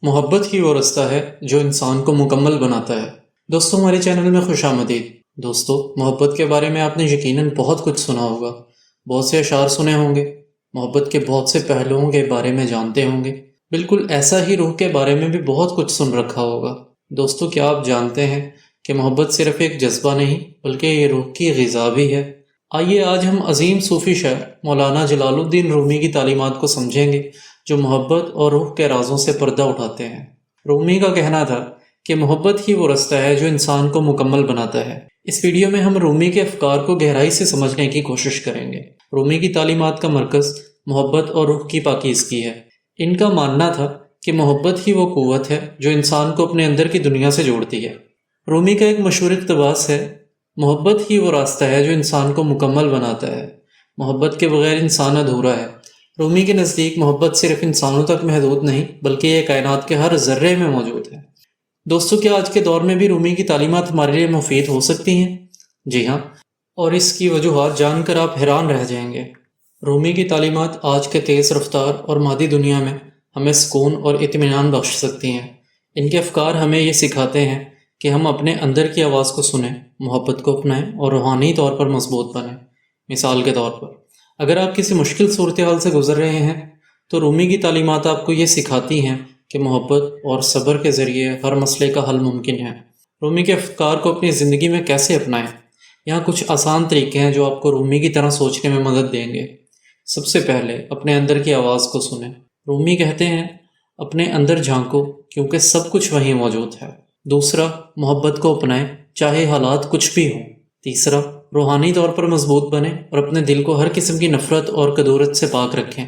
محبت ہی وہ رستہ ہے جو انسان کو مکمل بناتا ہے۔ دوستو، ہمارے چینل میں خوش آمدید۔ دوستو، محبت کے بارے میں آپ نے یقیناً بہت کچھ سنا ہوگا، بہت سے اشعار سنے ہوں گے، محبت کے بہت سے پہلوؤں کے بارے میں جانتے ہوں گے۔ بالکل ایسا ہی روح کے بارے میں بھی بہت کچھ سن رکھا ہوگا۔ دوستو، کیا آپ جانتے ہیں کہ محبت صرف ایک جذبہ نہیں بلکہ یہ روح کی غذا بھی ہے؟ آئیے آج ہم عظیم صوفی شاعر مولانا جلال الدین رومی کی تعلیمات کو سمجھیں گے، جو محبت اور روح کے رازوں سے پردہ اٹھاتے ہیں۔ رومی کا کہنا تھا کہ محبت ہی وہ رستہ ہے جو انسان کو مکمل بناتا ہے۔ اس ویڈیو میں ہم رومی کے افکار کو گہرائی سے سمجھنے کی کوشش کریں گے۔ رومی کی تعلیمات کا مرکز محبت اور روح کی پاکیزگی ہے۔ ان کا ماننا تھا کہ محبت ہی وہ قوت ہے جو انسان کو اپنے اندر کی دنیا سے جوڑتی ہے۔ رومی کا ایک مشہور اقتباس ہے، محبت ہی وہ راستہ ہے جو انسان کو مکمل بناتا ہے۔ محبت کے بغیر انسان ادھورا ہے۔ رومی کے نزدیک محبت صرف انسانوں تک محدود نہیں بلکہ یہ کائنات کے ہر ذرے میں موجود ہے۔ دوستو، کیا آج کے دور میں بھی رومی کی تعلیمات ہمارے لیے مفید ہو سکتی ہیں؟ جی ہاں، اور اس کی وجوہات جان کر آپ حیران رہ جائیں گے۔ رومی کی تعلیمات آج کے تیز رفتار اور مادی دنیا میں ہمیں سکون اور اطمینان بخش سکتی ہیں۔ ان کے افکار ہمیں یہ سکھاتے ہیں کہ ہم اپنے اندر کی آواز کو سنیں، محبت کو اپنائیں اور روحانی طور پر مضبوط بنیں۔ مثال کے طور پر، اگر آپ کسی مشکل صورتحال سے گزر رہے ہیں تو رومی کی تعلیمات آپ کو یہ سکھاتی ہیں کہ محبت اور صبر کے ذریعے ہر مسئلے کا حل ممکن ہے۔ رومی کے افکار کو اپنی زندگی میں کیسے اپنائیں؟ یہاں کچھ آسان طریقے ہیں جو آپ کو رومی کی طرح سوچنے میں مدد دیں گے۔ سب سے پہلے، اپنے اندر کی آواز کو سنیں۔ رومی کہتے ہیں، اپنے اندر جھانکو کیونکہ سب کچھ وہیں موجود ہے۔ دوسرا، محبت کو اپنائیں چاہے حالات کچھ بھی ہوں۔ تیسرا، روحانی طور پر مضبوط بنیں اور اپنے دل کو ہر قسم کی نفرت اور کدورت سے پاک رکھیں۔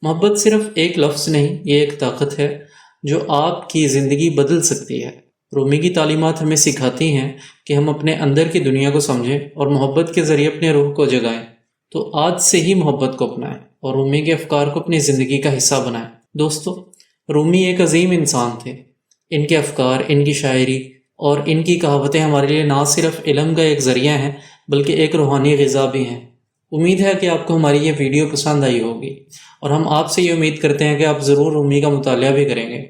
محبت صرف ایک لفظ نہیں، یہ ایک طاقت ہے جو آپ کی زندگی بدل سکتی ہے۔ رومی کی تعلیمات ہمیں سکھاتی ہیں کہ ہم اپنے اندر کی دنیا کو سمجھیں اور محبت کے ذریعے اپنے روح کو جگائیں۔ تو آج سے ہی محبت کو اپنائیں اور رومی کے افکار کو اپنی زندگی کا حصہ بنائیں۔ دوستو، رومی ایک عظیم انسان تھے۔ ان کے افکار، ان کی شاعری اور ان کی کہاوتیں ہمارے لیے نہ صرف علم کا ایک ذریعہ ہیں بلکہ ایک روحانی غذا بھی ہیں۔ امید ہے کہ آپ کو ہماری یہ ویڈیو پسند آئی ہوگی، اور ہم آپ سے یہ امید کرتے ہیں کہ آپ ضرور رومی کا مطالعہ بھی کریں گے۔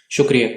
شکریہ۔